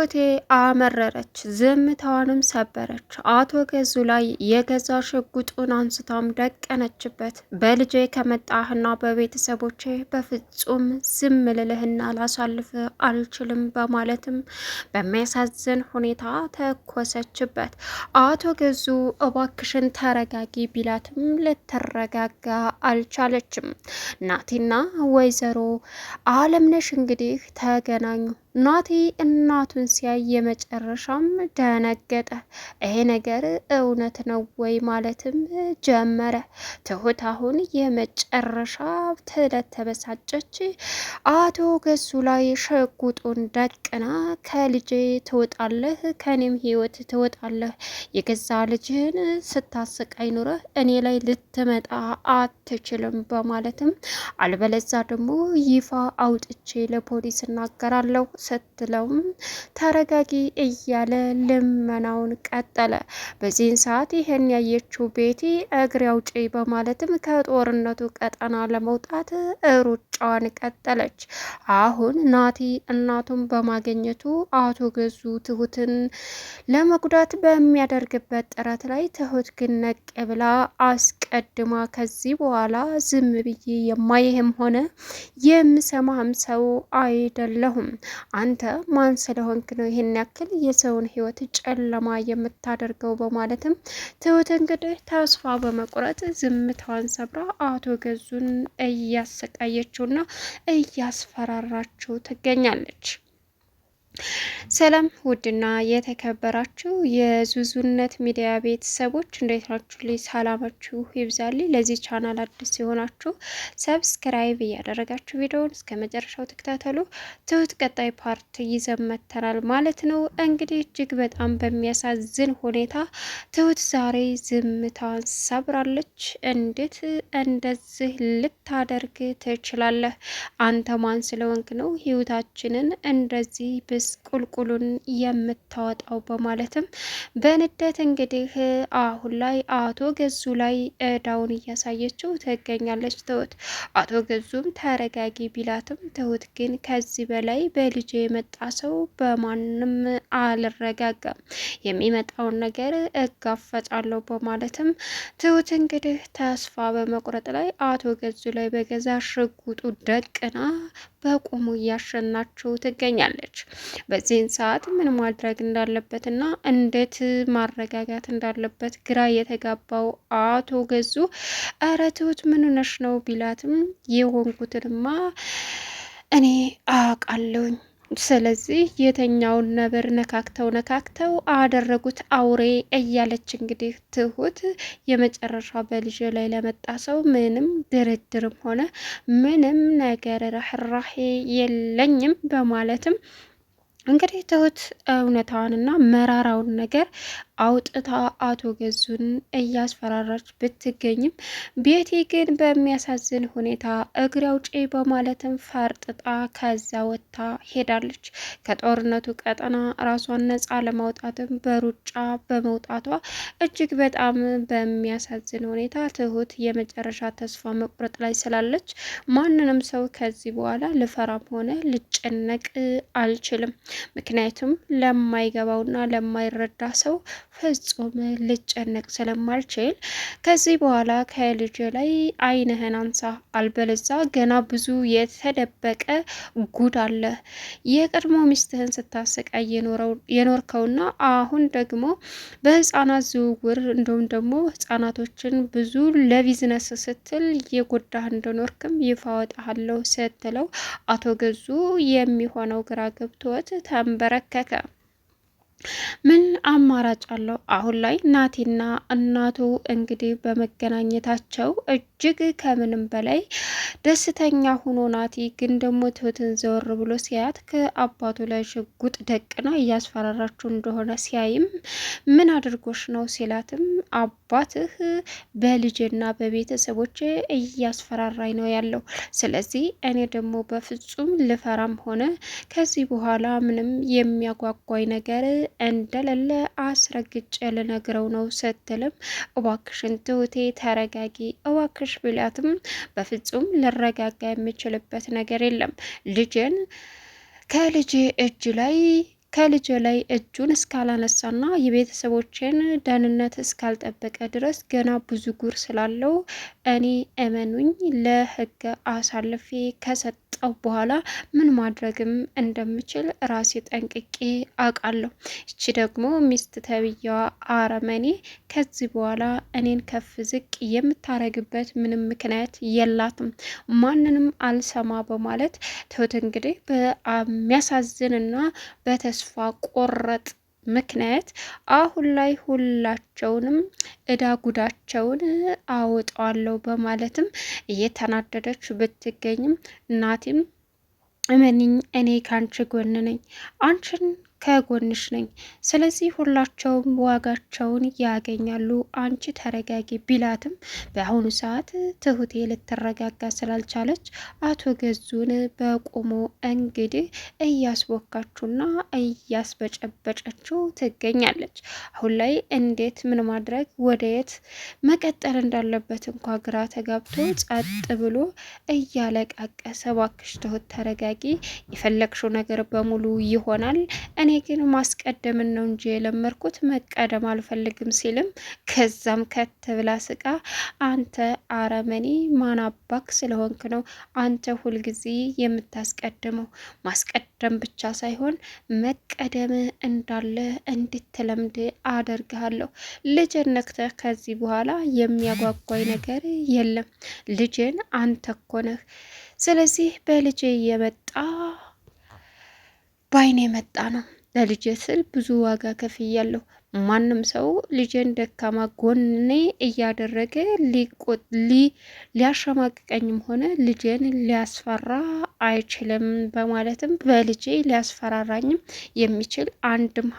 ትሁቴ አመረረች፣ ዝምታዋንም ሰበረች። አቶ ገዙ ላይ የገዛ ሽጉጡን አንስታም ደቀነችበት። በልጄ ከመጣህና በቤተሰቦቼ በፍጹም ዝም ልልህና ላሳልፍ አልችልም በማለትም በሚያሳዝን ሁኔታ ተኮሰችበት። አቶ ገዙ እባክሽን ተረጋጊ ቢላትም ልትረጋጋ አልቻለችም። ናቲና ወይዘሮ አለምነሽ እንግዲህ ተገናኙ። ናቲ እናቱን ሲያይ የመጨረሻም ደነገጠ። ይሄ ነገር እውነት ነው ወይ ማለትም ጀመረ። ትሁት አሁን የመጨረሻ ስለተበሳጨች አቶ ገዙ ላይ ሽጉጡን ደቅና ከልጄ ትወጣለህ፣ ከኔም ህይወት ትወጣለህ፣ የገዛ ልጅህን ስታሰቃይ ኑረህ እኔ ላይ ልትመጣ አትችልም በማለትም አልበለዛ ደግሞ ይፋ አውጥቼ ለፖሊስ እናገራለሁ ስትለውም ተረጋጊ እያለ ልመናውን ቀጠለ። በዚህን ሰዓት ይህን ያየችው ቤቲ እግሬ አውጪ በማለትም ከጦርነቱ ቀጠና ለመውጣት ሩጫዋን ቀጠለች። አሁን ናቲ እናቱን በማግኘቱ አቶ ገዙ ትሁትን ለመጉዳት በሚያደርግበት ጥረት ላይ ትሁት ግን ነቅ ብላ አስቀድማ ከዚህ በኋላ ዝም ብዬ የማይህም ሆነ የምሰማህም ሰው አይደለሁም፣ አንተ ማን ስለሆንክ ነው ይሄን ያክል የሰውን ህይወት ጨለማ የምታደርገው በማለትም ትሁት እንግዲህ ተስፋ በመቁረጥ ዝምታዋን ሰብራ አቶ ገዙን እያሰቃየችውና እያስፈራራችው ትገኛለች። ሰላም ውድና የተከበራችሁ የዙዙነት ሚዲያ ቤተሰቦች እንዴት ናችሁ? ልይ ሰላማችሁ ይብዛልኝ። ለዚህ ቻናል አዲስ የሆናችሁ ሰብስክራይብ እያደረጋችሁ ቪዲዮውን እስከ መጨረሻው ተከታተሉ። ትሁት ቀጣይ ፓርት ይዘን መጥተናል ማለት ነው። እንግዲህ እጅግ በጣም በሚያሳዝን ሁኔታ ትሁት ዛሬ ዝምታን ሰብራለች። እንዴት እንደዚህ ልታደርግ ትችላለህ? አንተ ማን ስለሆንክ ነው ህይወታችንን እንደዚህ ቁልቁሉን የምታወጣው በማለትም በንደት እንግዲህ አሁን ላይ አቶ ገዙ ላይ እዳውን እያሳየችው ትገኛለች። ትሁት አቶ ገዙም ተረጋጊ ቢላትም ትሁት ግን ከዚህ በላይ በልጄ የመጣ ሰው በማንም አልረጋጋም፣ የሚመጣውን ነገር እጋፈጣለሁ በማለትም ትሁት እንግዲህ ተስፋ በመቁረጥ ላይ አቶ ገዙ ላይ በገዛ ሽጉጡ ደቅና በቁሙ እያሸናችው ትገኛለች። በዚህን ሰዓት ምን ማድረግ እንዳለበትና እንዴት ማረጋጋት እንዳለበት ግራ የተጋባው አቶ ገዙ እረ ትሁት ምን ሆነሽ ነው ቢላትም የሆንኩትንማ እኔ አውቃለሁኝ፣ ስለዚህ የተኛውን ነብር ነካክተው አደረጉት አውሬ እያለች እንግዲህ ትሁት የመጨረሻ በልጅ ላይ ለመጣ ሰው ምንም ድርድርም ሆነ ምንም ነገር ርህራሄ የለኝም በማለትም እንግዲህ ትሁት እውነታዋንና መራራውን ነገር አውጥታ አቶ ገዙን እያስፈራራች ብትገኝም ቤቲ ግን በሚያሳዝን ሁኔታ እግሬ አውጪ በማለትም ፈርጥጣ ከዛ ወጥታ ሄዳለች። ከጦርነቱ ቀጠና ራሷን ነጻ ለማውጣትም በሩጫ በመውጣቷ እጅግ በጣም በሚያሳዝን ሁኔታ ትሁት የመጨረሻ ተስፋ መቁረጥ ላይ ስላለች ማንንም ሰው ከዚህ በኋላ ልፈራም ሆነ ልጨነቅ አልችልም። ምክንያቱም ለማይገባውና ለማይረዳ ሰው ፍጹም ልጨነቅ ስለማልችል ከዚህ በኋላ ከልጅ ላይ ዓይንህን አንሳ፣ አልበለዛ ገና ብዙ የተደበቀ ጉድ አለ። የቀድሞ ሚስትህን ስታሰቃይ የኖርከውና አሁን ደግሞ በህፃናት ዝውውር እንዲሁም ደግሞ ህፃናቶችን ብዙ ለቢዝነስ ስትል የጎዳህ እንደኖርክም ይፋ ወጣለሁ ስትለው አቶ ገዙ የሚሆነው ግራ ገብቶት ተንበረከከ። ምን አማራጭ አለው? አሁን ላይ ናቲና እናቱ እንግዲህ በመገናኘታቸው እጅግ ከምንም በላይ ደስተኛ ሆኖ ናቲ ግን ደግሞ ትሁትን ዘወር ብሎ ሲያያት ከአባቱ ላይ ሽጉጥ ደቅና እያስፈራራችሁ እንደሆነ ሲያይም ምን አድርጎሽ ነው ሲላትም አባትህ በልጅና በቤተሰቦች እያስፈራራኝ ነው ያለው፣ ስለዚህ እኔ ደግሞ በፍጹም ልፈራም ሆነ ከዚህ በኋላ ምንም የሚያጓጓኝ ነገር እንደሌለ አስረግጬ ልነግረው ነው ስትልም እባክሽን ትሁቴ ተረጋጊ እባክሽ ብላትም በፍጹም ልረጋጋ የምችልበት ነገር የለም፣ ልጅን ከልጅ እጅ ላይ ከልጅ ላይ እጁን እስካላነሳና የቤተሰቦችን ደህንነት እስካልጠበቀ ድረስ ገና ብዙ ጉር ስላለው እኔ እመኑኝ ለህግ አሳልፌ ከሰጠው በኋላ ምን ማድረግም እንደምችል ራሴ ጠንቅቄ አውቃለሁ። እቺ ደግሞ ሚስት ተብያዋ አረመኔ ከዚህ በኋላ እኔን ከፍ ዝቅ የምታረግበት ምንም ምክንያት የላትም፣ ማንንም አልሰማ በማለት ትሁት እንግዲህ በሚያሳዝንና በተስፋ ቆረጥ ምክንያት አሁን ላይ ሁላቸውንም እዳ ጉዳቸውን አወጣዋለሁ በማለትም እየተናደደች ብትገኝም ናቲም እመኒኝ እኔ ካንቺ ጎን ነኝ፣ አንቺን ከጎንሽ ነኝ፣ ስለዚህ ሁላቸውም ዋጋቸውን ያገኛሉ፣ አንቺ ተረጋጊ ቢላትም በአሁኑ ሰዓት ትሁቴ ልትረጋጋ ስላልቻለች አቶ ገዙን በቁሙ እንግዲህ እያስቦካችውና እያስበጨበጨችው ትገኛለች። አሁን ላይ እንዴት ምን ማድረግ ወደየት መቀጠል እንዳለበት እንኳ ግራ ተጋብቶ ጸጥ ብሎ እያለቃቀሰ እባክሽ ትሁት ተረጋጊ፣ የፈለግሽው ነገር በሙሉ ይሆናል፣ እኔ ግን ማስቀደምን ነው እንጂ የለመርኩት መቀደም አልፈልግም ሲልም ከዛም ከተብላ ስቃ አንተ አረመኔ ማናባክ ስለሆንክ ነው አንተ ሁልጊዜ የምታስቀድመው፣ ማስቀደም ብቻ ሳይሆን መቀደም እንዳለ እንድትለምድ አደርግሃለሁ። ልጅን ነክተህ ከዚህ በኋላ የሚያጓጓኝ ነገር የለም፣ ልጅን አንተ እኮ ነህ። ስለዚህ በልጄ የመጣ ባይኔ የመጣ ነው። ለልጄ ስል ብዙ ዋጋ ከፍያለሁ። ማንም ሰው ልጄን ደካማ ጎኔ እያደረገ ሊያሸማቅቀኝም ሆነ ልጄን ሊያስፈራ አይችልም በማለትም በልጄ ሊያስፈራራኝም የሚችል አንድም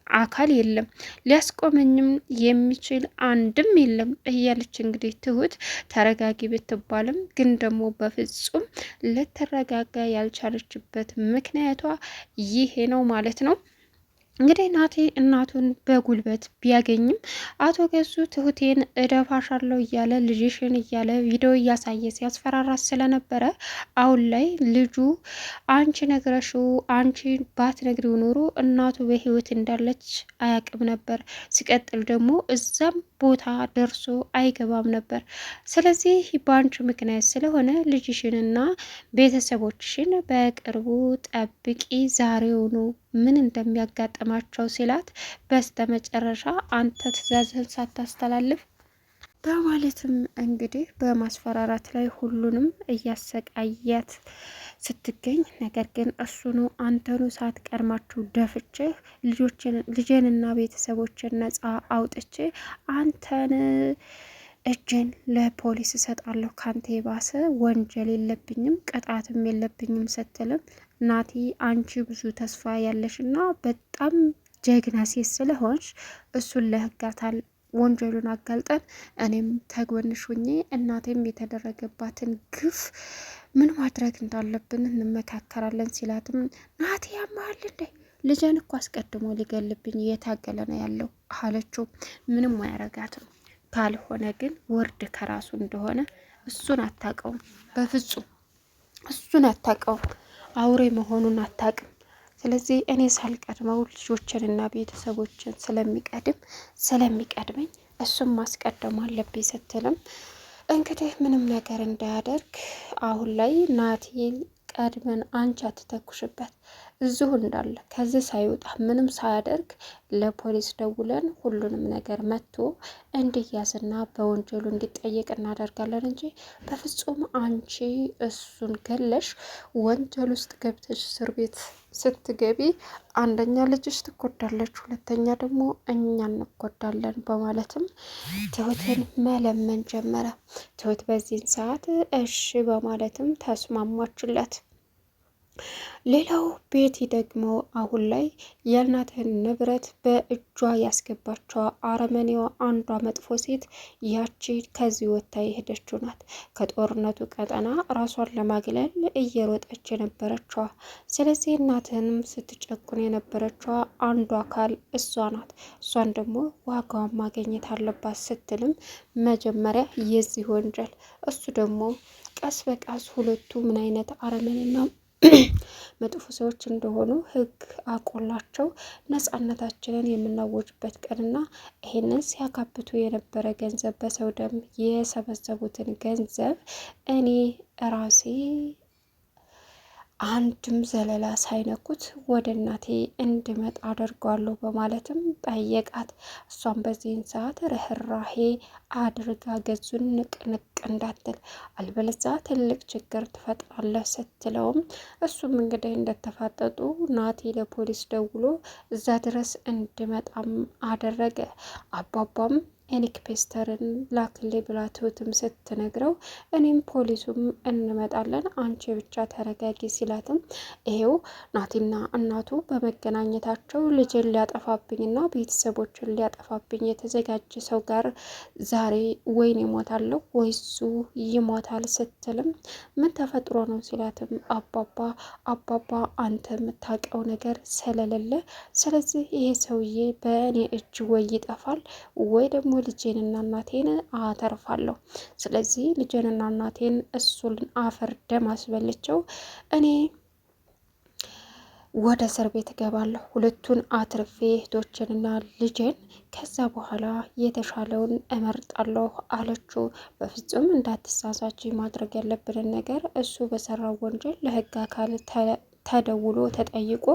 አካል የለም፣ ሊያስቆመኝም የሚችል አንድም የለም እያለች እንግዲህ ትሁት ተረጋጊ ብትባልም ግን ደግሞ በፍጹም ልትረጋጋ ያልቻለችበት ምክንያቷ ይሄ ነው ማለት ነው። እንግዲህ ናቲ እናቱን በጉልበት ቢያገኝም አቶ ገዙ ትሁቴን እደፋሻለሁ እያለ ልጅሽን እያለ ቪዲዮ እያሳየ ሲያስፈራራት ስለነበረ አሁን ላይ ልጁ አንቺ ነግረሽው አንቺ ባትነግሪው ኖሮ እናቱ በህይወት እንዳለች አያቅም ነበር፣ ሲቀጥል ደግሞ እዛም ቦታ ደርሶ አይገባም ነበር። ስለዚህ በአንቺ ምክንያት ስለሆነ ልጅሽንና ቤተሰቦችሽን በቅርቡ ጠብቂ፣ ዛሬውኑ ምን እንደሚያጋጥማቸው ሲላት በስተመጨረሻ አንተ ትዕዛዝህን ሳታስተላልፍ በማለትም እንግዲህ በማስፈራራት ላይ ሁሉንም እያሰቃያት ስትገኝ፣ ነገር ግን እሱኑ አንተኑ ሳትቀድማችሁ ደፍቼህ ልጄንና ቤተሰቦችን ነጻ አውጥቼ አንተን እጄን ለፖሊስ እሰጣለሁ፣ ካንተ የባሰ ወንጀል የለብኝም ቅጣትም የለብኝም ስትልም ናቲ አንቺ ብዙ ተስፋ ያለሽና በጣም ጀግና ሴት ስለሆንሽ እሱን ለህጋታል ወንጀሉን አጋልጠን እኔም ተጎንሽ ሆኜ እናቴም የተደረገባትን ግፍ ምን ማድረግ እንዳለብን እንመካከራለን ሲላትም ናቲ ያማል እንዴ ልጄን እኮ አስቀድሞ ሊገልብኝ እየታገለ ነው ያለው አለችው። ምንም አያረጋትም፣ ካልሆነ ግን ወርድ ከራሱ እንደሆነ እሱን አታውቀውም፣ በፍጹም እሱን አታውቀውም፣ አውሬ መሆኑን አታውቅም። ስለዚህ እኔ ሳልቀድመው ልጆችንና ቤተሰቦችን ስለሚቀድመኝ እሱም ማስቀደም አለብኝ ስትልም እንግዲህ ምንም ነገር እንዳያደርግ አሁን ላይ ናቲን ቀድመን አንቺ አትተኩሽበት እዚሁ እንዳለ ከዚህ ሳይወጣ ምንም ሳያደርግ ለፖሊስ ደውለን ሁሉንም ነገር መጥቶ እንዲያዝና በወንጀሉ እንዲጠየቅ እናደርጋለን እንጂ በፍጹም አንቺ እሱን ገለሽ ወንጀል ውስጥ ገብተሽ እስር ቤት ስትገቢ አንደኛ ልጅሽ ትጎዳለች፣ ሁለተኛ ደግሞ እኛ እንጎዳለን በማለትም ትሁትን መለመን ጀመረ። ትሁት በዚህን ሰዓት እሺ በማለትም ተስማማችለት። ሌላው ቤቲ ደግሞ አሁን ላይ የእናትህን ንብረት በእጇ ያስገባችው አረመኔዋ አንዷ መጥፎ ሴት ያቺ ከዚህ ወጥታ የሄደችው ናት። ከጦርነቱ ቀጠና ራሷን ለማግለል እየሮጠች የነበረችዋ። ስለዚህ እናትህንም ስትጨቁን የነበረችዋ አንዷ አካል እሷ ናት። እሷን ደግሞ ዋጋዋን ማግኘት አለባት ስትልም መጀመሪያ የዚህ ወንጀል እሱ ደግሞ ቀስ በቀስ ሁለቱ ምን አይነት አረመኔና መጥፎ ሰዎች እንደሆኑ ህግ አቆላቸው ነጻነታችንን የምናወጅበት ቀንና ይሄንን ሲያካብቱ የነበረ ገንዘብ በሰው ደም የሰበሰቡትን ገንዘብ እኔ ራሴ አንድም ዘለላ ሳይነኩት ወደ እናቴ እንድመጣ አደርገዋለሁ በማለትም ጠየቃት። እሷም በዚህን ሰዓት ርህራሄ አድርጋ ገዙን ንቅንቅ እንዳትል አልበለዛ ትልቅ ችግር ትፈጥራለህ ስትለውም እሱም እንግዲህ እንደተፋጠጡ ናቲ ለፖሊስ ደውሎ እዛ ድረስ እንድመጣም አደረገ። አባባም ኤኒክፔስተርን ላክሌ ብላ ትሁትም ስትነግረው እኔም ፖሊሱም እንመጣለን አንቺ ብቻ ተረጋጊ ሲላትም ይሄው ናቲና እናቱ በመገናኘታቸው ልጅን ሊያጠፋብኝና ቤተሰቦችን ሊያጠፋብኝ የተዘጋጀ ሰው ጋር ዛሬ ወይን ይሞታለሁ ወይሱ ይሞታል ስትልም ምን ተፈጥሮ ነው ሲላትም አባባ አንተ የምታውቀው ነገር ስለሌለ ስለዚህ ይሄ ሰውዬ በእኔ እጅ ወይ ይጠፋል ወይ ደግሞ ልጄንና እናቴን አተርፋለሁ። ስለዚህ ልጄንና እናቴን እሱን አፈር ደም አስበልቸው እኔ ወደ እስር ቤት እገባለሁ፣ ሁለቱን አትርፌ እህቶችንና ልጄን ከዛ በኋላ የተሻለውን እመርጣለሁ አለችው። በፍጹም እንዳትሳሳች፣ ማድረግ ያለብንን ነገር እሱ በሰራው ወንጀል ለህግ አካል ተደውሎ ተጠይቆ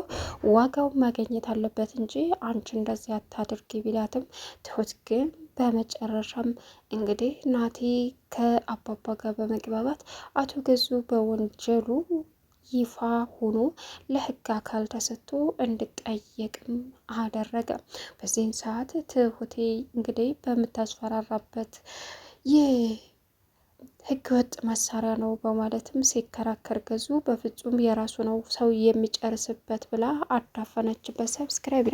ዋጋውን ማግኘት አለበት እንጂ አንቺ እንደዚህ አታድርጊ ቢላትም ትሁት ግን በመጨረሻም እንግዲህ ናቲ ከአባባ ጋር በመግባባት አቶ ገዙ በወንጀሉ ይፋ ሆኖ ለህግ አካል ተሰጥቶ እንድጠየቅም አደረገ። በዚህን ሰዓት ትሁቴ እንግዲህ በምታስፈራራበት ህገ ወጥ መሳሪያ ነው በማለትም ሲከራከር ገዙ በፍጹም የራሱ ነው ሰው የሚጨርስበት ብላ አዳፈነችበት። ሰብስክራይብ